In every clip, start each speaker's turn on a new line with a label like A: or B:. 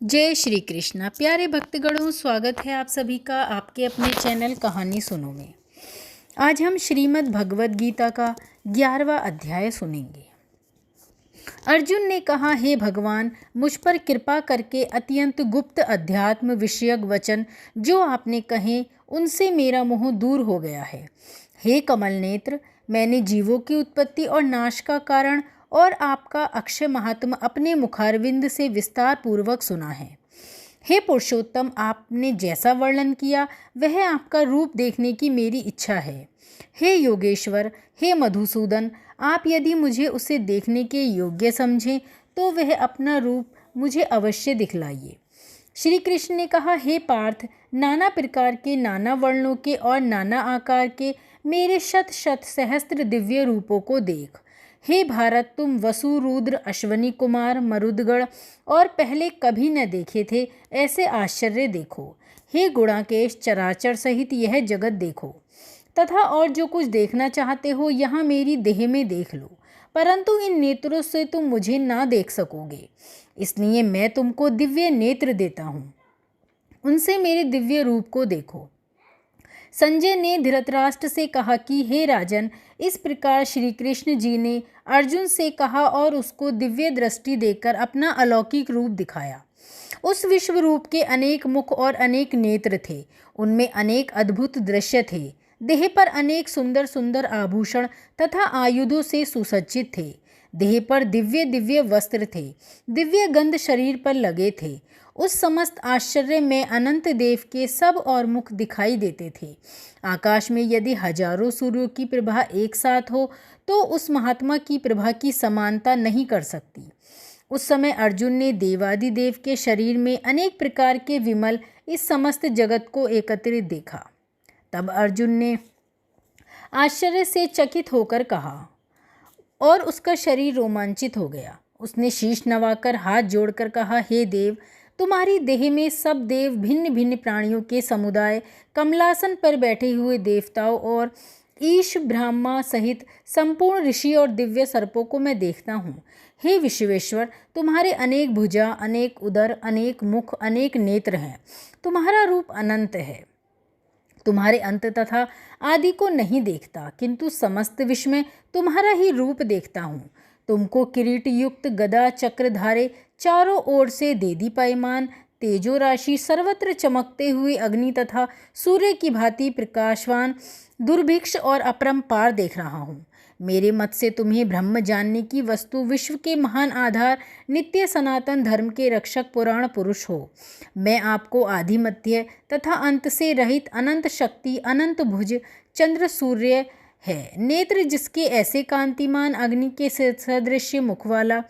A: जय श्री कृष्णा। प्यारे भक्तगणों, स्वागत है आप सभी का आपके अपने चैनल कहानी सुनो में। आज हम श्रीमद् भगवद गीता का 11वां अध्याय सुनेंगे। अर्जुन ने कहा, हे भगवान, मुझ पर कृपा करके अत्यंत गुप्त अध्यात्म विषयक वचन जो आपने कहे उनसे मेरा मोह दूर हो गया है। हे कमल नेत्र, मैंने जीवों की उत्पत्ति और नाश का कारण और आपका अक्षय महात्म अपने मुखारविंद से विस्तार पूर्वक सुना है। हे पुरुषोत्तम, आपने जैसा वर्णन किया वह आपका रूप देखने की मेरी इच्छा है। हे योगेश्वर, हे मधुसूदन, आप यदि मुझे उसे देखने के योग्य समझें तो वह अपना रूप मुझे अवश्य दिखलाइए। श्री कृष्ण ने कहा, हे पार्थ, नाना प्रकार के, नाना वर्णों के और नाना आकार के मेरे शत शत सहस्त्र दिव्य रूपों को देख। हे भारत, तुम वसु, रुद्र, अश्वनी कुमार, मरुदगण और पहले कभी न देखे थे ऐसे आश्चर्य देखो। हे गुणाकेश, चराचर सहित यह जगत देखो तथा और जो कुछ देखना चाहते हो यहाँ मेरी देह में देख लो, परंतु इन नेत्रों से तुम मुझे ना देख सकोगे, इसलिए मैं तुमको दिव्य नेत्र देता हूँ, उनसे मेरे दिव्य रूप को देखो। संजय ने धृतराष्ट्र से कहा कि हे राजन, इस प्रकार श्री कृष्ण जी ने अर्जुन से कहा और उसको दिव्य दृष्टि देकर अपना अलौकिक रूप दिखाया। उस विश्व रूप के अनेक मुख और अनेक नेत्र थे, उनमें अनेक अद्भुत दृश्य थे। देह पर अनेक सुंदर सुंदर आभूषण तथा आयुधों से सुसज्जित थे। देह पर दिव्य दिव्य वस्त्र थे, दिव्य गंध शरीर पर लगे थे। उस समस्त आश्चर्य में अनंत देव के सब और मुख दिखाई देते थे। आकाश में यदि हजारों सूर्यों की प्रभा एक साथ हो तो उस महात्मा की प्रभा की समानता नहीं कर सकती। उस समय अर्जुन ने देवादिदेव के शरीर में अनेक प्रकार के विमल इस समस्त जगत को एकत्रित देखा। तब अर्जुन ने आश्चर्य से चकित होकर कहा और उसका शरीर रोमांचित हो गया। उसने शीश नवाकर हाथ जोड़कर कहा, हे देव, तुम्हारी देह में सब देव, भिन्न भिन्न प्राणियों के समुदाय, कमलासन पर बैठे हुए देवताओं और ईश ब्रह्मा सहित संपूर्ण ऋषि और दिव्य सर्पों को मैं देखता हूँ। हे विश्वेश्वर, तुम्हारे अनेक भुजा, अनेक उदर, अनेक मुख, अनेक नेत्र हैं। तुम्हारा रूप अनंत है। तुम्हारे अंत तथा आदि को नहीं देखता, किंतु समस्त विश्व में तुम्हारा ही रूप देखता हूँ। तुमको किरीट युक्त गदा चक्रधारे, चारों ओर से देदीप्यमान तेजो राशि, सर्वत्र चमकते हुए अग्नि तथा सूर्य की भांति प्रकाशवान, दुर्भिक्ष और अपरंपार देख रहा हूँ। मेरे मत से तुम्हें ब्रह्म जानने की वस्तु, विश्व के महान आधार, नित्य सनातन धर्म के रक्षक पुराण पुरुष हो। मैं आपको आदि, मध्य तथा अंत से रहित अनंत शक्ति, अनंत भुज, चंद्र सूर्य है, नेत्र जिसके ऐसे कांतिमान, अग्नि के सदृश मुख वाला,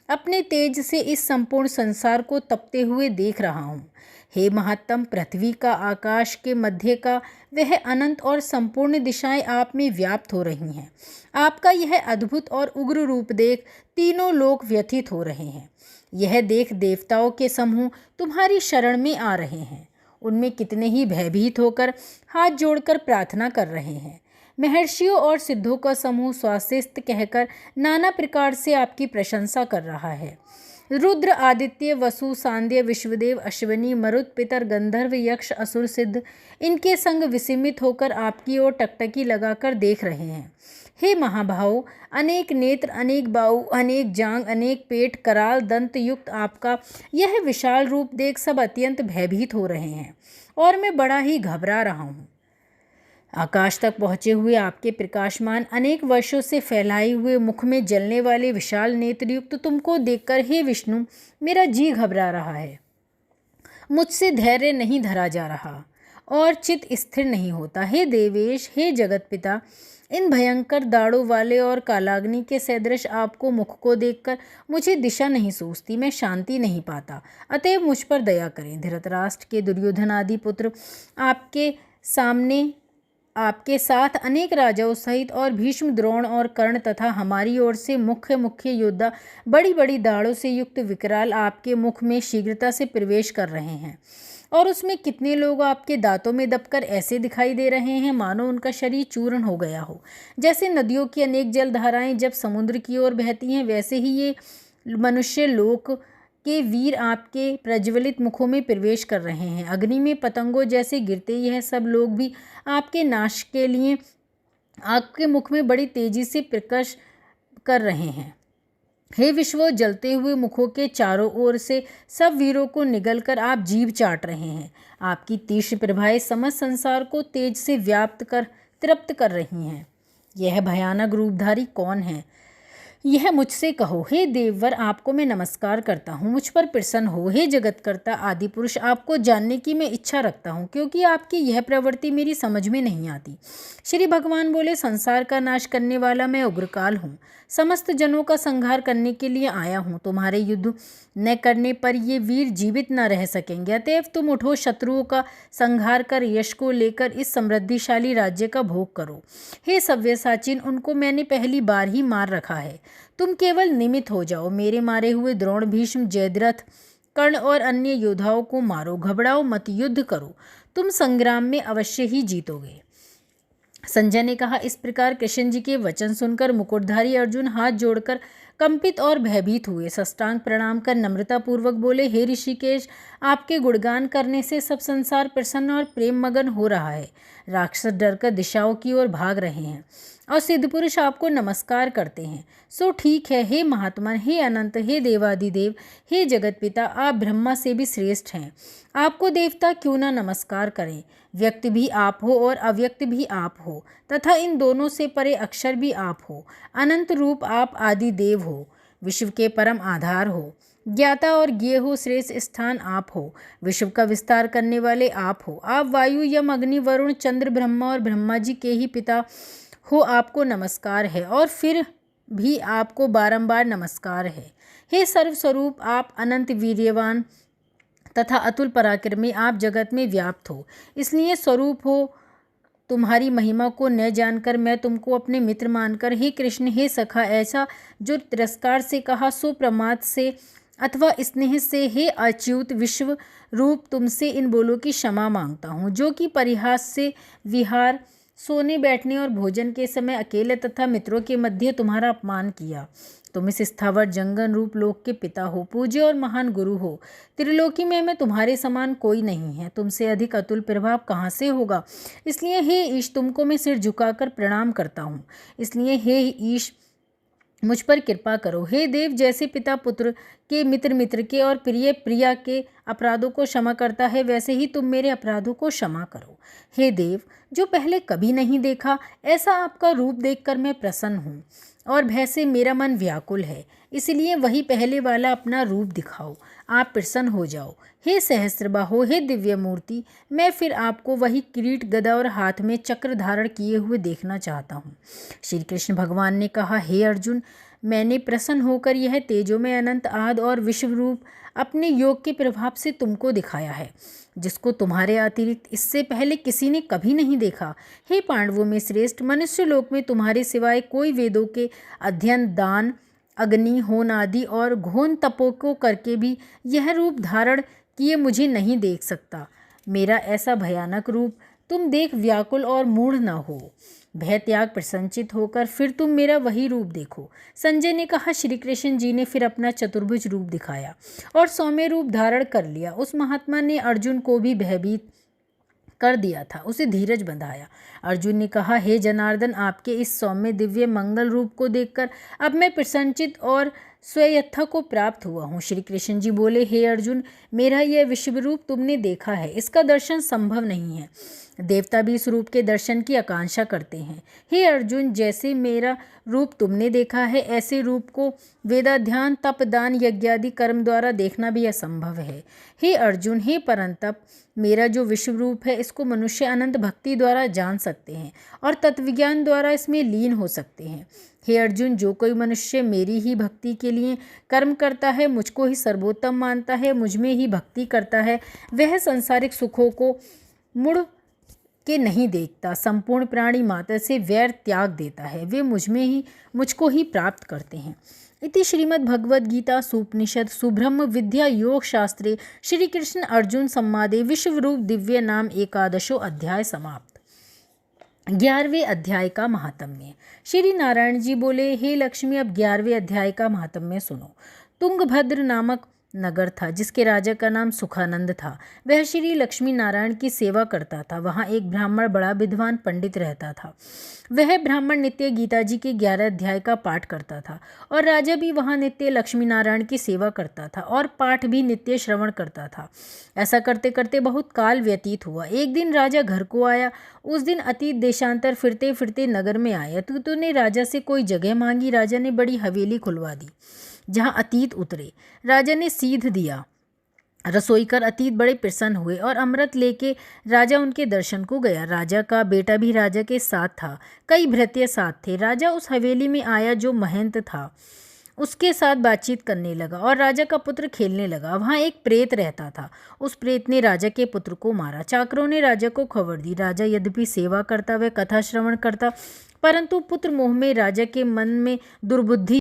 A: अपने तेज से इस संपूर्ण संसार को तपते हुए देख रहा हूँ। हे महत्तम, पृथ्वी का, आकाश के मध्य का वह अनंत और संपूर्ण दिशाएं आप में व्याप्त हो रही हैं। आपका यह अद्भुत और उग्र रूप देख तीनों लोक व्यथित हो रहे हैं। यह देख देवताओं के समूह तुम्हारी शरण में आ रहे हैं। उनमें कितने ही भयभीत होकर हाथ जोड़कर प्रार्थना कर रहे हैं। महर्षियों और सिद्धों का समूह स्वास्तिस्त कहकर नाना प्रकार से आपकी प्रशंसा कर रहा है। रुद्र, आदित्य, वसु, सांध्य, विश्वदेव, अश्वनी, मरुत, पितर, गंधर्व, यक्ष, असुर, सिद्ध इनके संग विस्मित होकर आपकी ओर टकटकी लगाकर देख रहे हैं। हे महाभाव, अनेक नेत्र, अनेक बाहु, अनेक जांग, अनेक पेट, कराल, दंत युक्त आपका यह विशाल रूप देख सब अत्यंत भयभीत हो रहे हैं और मैं बड़ा ही घबरा रहा हूँ। आकाश तक पहुँचे हुए आपके प्रकाशमान, अनेक वर्षों से फैलाए हुए मुख में जलने वाले विशाल नेत्रयुक्त तुमको देखकर हे विष्णु, मेरा जी घबरा रहा है। मुझसे धैर्य नहीं धरा जा रहा और चित्त स्थिर नहीं होता। हे देवेश, हे जगत पिता, इन भयंकर दाढ़ों वाले और कालाग्नि के सदृश आपको मुख को देखकर मुझे दिशा नहीं सूझती, मैं शांति नहीं पाता। अतएव मुझ पर दया करें। धृतराष्ट्र के दुर्योधन आदि पुत्र आपके सामने, आपके साथ अनेक राजाओं सहित और भीष्म, द्रोण और कर्ण तथा हमारी ओर से मुख्य मुख्य योद्धा बड़ी बड़ी दाढ़ों से युक्त विकराल आपके मुख में शीघ्रता से प्रवेश कर रहे हैं और उसमें कितने लोग आपके दांतों में दबकर ऐसे दिखाई दे रहे हैं मानो उनका शरीर चूर्ण हो गया हो। जैसे नदियों की अनेक जलधाराएं जब समुद्र की ओर बहती हैं, वैसे ही ये मनुष्य लोक के वीर आपके प्रज्वलित मुखों में प्रवेश कर रहे हैं। अग्नि में पतंगों जैसे गिरते यह सब लोग भी आपके नाश के लिए आपके मुख में बड़ी तेजी से प्रकर्ष कर रहे हैं। हे विश्व, जलते हुए मुखों के चारों ओर से सब वीरों को निगलकर आप जीभ चाट रहे हैं। आपकी तीक्ष्ण प्रभाएं समस्त संसार को तेज से व्याप्त कर तृप्त कर रही हैं। यह भयानक रूपधारी कौन है, यह मुझसे कहो। हे देववर, आपको मैं नमस्कार करता हूँ, मुझ पर प्रसन्न हो। हे जगतकर्ता आदि पुरुष, आपको जानने की मैं इच्छा रखता हूँ, क्योंकि आपकी यह प्रवृत्ति मेरी समझ में नहीं आती। श्री भगवान बोले, संसार का नाश करने वाला मैं उग्रकाल हूँ, समस्त जनों का संहार करने के लिए आया हूँ। तुम्हारे युद्ध न करने पर ये वीर जीवित न रह सकेंगे, अतएव तुम उठो, शत्रुओं का संहार कर यश को लेकर इस समृद्धिशाली राज्य का भोग करो। हे सव्यसाचिन, उनको मैंने पहली बार ही मार रखा है, तुम केवल निमित्त हो जाओ। मेरे मारे हुए द्रोण, भीष्म, जयद्रथ, कर्ण और अन्य योद्धाओं को मारो, घबराओ मत, युद्ध करो, तुम संग्राम में अवश्य ही जीतोगे। संजय ने कहा। इस प्रकार कृष्ण जी के वचन सुनकर मुकुटधारी अर्जुन हाथ जोड़कर कंपित और भयभीत हुए। साष्टांग प्रणाम कर नम्रतापूर्वक बोले, हे ऋषिकेश, आपके गुणगान करने से सब संसार प्रसन्न और प्रेम मगन हो रहा है। राक्षस डरकर दिशाओं की ओर भाग रहे हैं और सिद्ध पुरुष आपको नमस्कार करते हैं। सो ठीक है, हे महात्मा, हे अनंत, हे देवादिदेव, हे जगतपिता, आप ब्रह्मा से भी श्रेष्ठ हैं। आपको देवता क्यों ना नमस्कार करें। व्यक्त भी आप हो और अव्यक्त भी आप हो, तथा इन दोनों से परे अक्षर भी आप हो। अनंत रूप आप आदि देव हो, विश्व के परम आधार हो, ज्ञाता और ज्ञेय हो, श्रेष्ठ स्थान आप हो, विश्व का विस्तार करने वाले आप हो। आप वायु, यम, अग्नि, वरुण, चंद्र, ब्रह्मा और ब्रह्मा जी के ही पिता हो। आपको नमस्कार है और फिर भी आपको बारंबार नमस्कार है। हे सर्वस्वरूप, आप अनंत वीर्यवान तथा अतुल पराक्रमी, आप जगत में व्याप्त हो, इसलिए स्वरूप हो। तुम्हारी महिमा को न जानकर मैं तुमको अपने मित्र मानकर हे कृष्ण, हे सखा, ऐसा जो तिरस्कार से कहा सो प्रमाद से अथवा स्नेह से हे अच्युत विश्व रूप, तुमसे इन बोलों की क्षमा मांगता हूँ, जो कि परिहास से विहार, सोने बैठने और भोजन के समय अकेले तथा मित्रों के मध्य तुम्हारा अपमान किया। तुम इस स्थावर जंगम रूप लोक के पिता हो, पूज्य और महान गुरु हो। त्रिलोकी में मैं तुम्हारे समान कोई नहीं है, तुमसे अधिक अतुल प्रभाव कहाँ से होगा। इसलिए हे ईश, तुमको मैं सिर झुकाकर प्रणाम करता हूँ। इसलिए हे ईश, मुझ पर कृपा करो। हे देव, जैसे पिता पुत्र के, मित्र मित्र के और प्रिय प्रिया के अपराधों को क्षमा करता है, वैसे ही तुम मेरे अपराधों को क्षमा करो। हे देव, जो पहले कभी नहीं देखा ऐसा आपका रूप देखकर मैं प्रसन्न हूँ और भय से मेरा मन व्याकुल है, इसलिए वही पहले वाला अपना रूप दिखाओ, आप प्रसन्न हो जाओ। हे सहस्त्रबाहो, हे दिव्य मूर्ति, मैं फिर आपको वही किरीट, गदा और हाथ में चक्र धारण किए हुए देखना चाहता हूँ। श्री कृष्ण भगवान ने कहा, हे अर्जुन, मैंने प्रसन्न होकर यह तेजोमय अनंत आदि और विश्व रूप अपने योग के प्रभाव से तुमको दिखाया है, जिसको तुम्हारे अतिरिक्त इससे पहले किसी ने कभी नहीं देखा। हे पांडवों में श्रेष्ठ, मनुष्य लोक में तुम्हारे सिवाय कोई वेदों के अध्ययन, दान, अग्नि, होन आदि और घोन तपों को करके भी यह रूप धारण किए मुझे नहीं देख सकता। मेरा ऐसा भयानक रूप तुम देख व्याकुल और मूढ़ न हो। भय त्याग प्रसन्नचित होकर फिर तुम मेरा वही रूप देखो। संजय ने कहा। श्री कृष्ण जी ने फिर अपना चतुर्भुज रूप दिखाया और सौम्य रूप धारण कर लिया। उस महात्मा ने अर्जुन को भी भयभीत कर दिया था, उसे धीरज बंधाया। अर्जुन ने कहा, हे जनार्दन, आपके इस सौम्य दिव्य मंगल रूप को देखकर अब मैं प्रसन्नचित और स्वयत्था को प्राप्त हुआ हूँ। श्री कृष्ण जी बोले, हे अर्जुन, मेरा यह विश्व रूप तुमने देखा है, इसका दर्शन संभव नहीं है। देवता भी इस रूप के दर्शन की आकांक्षा करते हैं। हे अर्जुन, जैसे मेरा रूप तुमने देखा है, ऐसे रूप को वेदाध्यान, तप, दान, यज्ञादि कर्म द्वारा देखना भी असंभव है। हे अर्जुन, हे परंतप, मेरा जो विश्व रूप है इसको मनुष्य अनंत भक्ति द्वारा जान सकते हैं और तत्वज्ञान द्वारा इसमें लीन हो सकते हैं। हे अर्जुन, जो कोई मनुष्य मेरी ही भक्ति के लिए कर्म करता है, मुझको ही सर्वोत्तम मानता है, मुझ में ही भक्ति करता है, वह सांसारिक सुखों को मुड़ के नहीं देखता, संपूर्ण प्राणी मात्र से वैर त्याग देता है, वे मुझको ही प्राप्त करते हैं। इति श्रीमद्भगवद्गीता सूपनिषद सुब्रह्म विद्या योग शास्त्रे श्री कृष्ण अर्जुन संवादे विश्वरूप दिव्य नाम एकादशो अध्याय समाप्त। 11वें अध्याय का महात्म्य। श्री नारायण जी बोले, हे लक्ष्मी, अब 11वें अध्याय का महात्म्य सुनो। तुंगभद्र नामक नगर था जिसके राजा का नाम सुखानंद था। वह श्री लक्ष्मी नारायण की सेवा करता था। वहाँ एक ब्राह्मण बड़ा विद्वान पंडित रहता था। वह ब्राह्मण नित्य गीता जी के 11 अध्याय का पाठ करता था और राजा भी वहाँ नित्य लक्ष्मी नारायण की सेवा करता था और पाठ भी नित्य श्रवण करता था। ऐसा करते करते बहुत काल व्यतीत हुआ। एक दिन राजा घर को आया। उस दिन अतीत देशांतर फिरते फिरते नगर में आया। तूतू ने राजा से कोई जगह मांगी। राजा ने बड़ी हवेली खुलवा दी जहाँ अतीत उतरे। राजा ने सीध दिया। रसोई कर अतीत बड़े प्रसन्न हुए और अमृत लेके राजा उनके दर्शन को गया। राजा का बेटा भी राजा के साथ था। कई भृत्य साथ थे। राजा उस हवेली में आया जो महंत था, उसके साथ बातचीत करने लगा और राजा का पुत्र खेलने लगा। वहाँ एक प्रेत रहता था। उस प्रेत ने राजा के पुत्र को मारा। चाकरों ने राजा को खबर दी। राजा यद्यपि सेवा करता, वह कथा श्रवण करता, परंतु पुत्र मोह में राजा के मन में दुर्बुद्धि